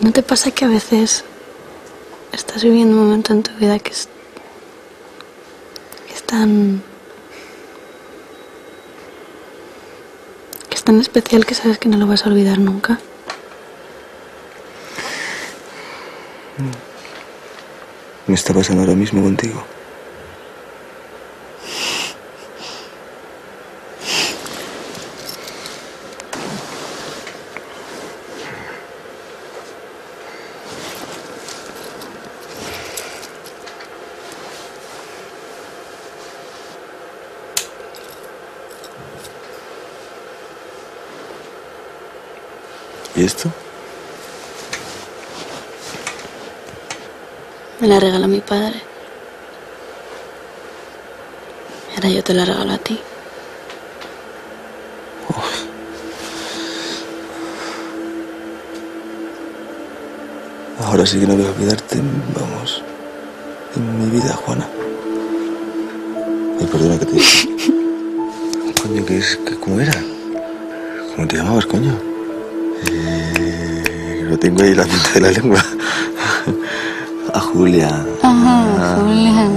¿No te pasa que a veces estás viviendo un momento en tu vida que es tan especial que sabes que no lo vas a olvidar nunca? Me está pasando ahora mismo contigo. ¿Y esto? Me la regaló mi padre. Y ahora yo te la regalo a ti. Ahora sí que no voy a olvidarte, vamos, en mi vida, Juana. Ay, perdona que te dije. Coño, ¿cómo era? ¿Cómo te llamabas, coño? Lo tengo ahí en la punta de la lengua. A Julia. Ajá, Julia.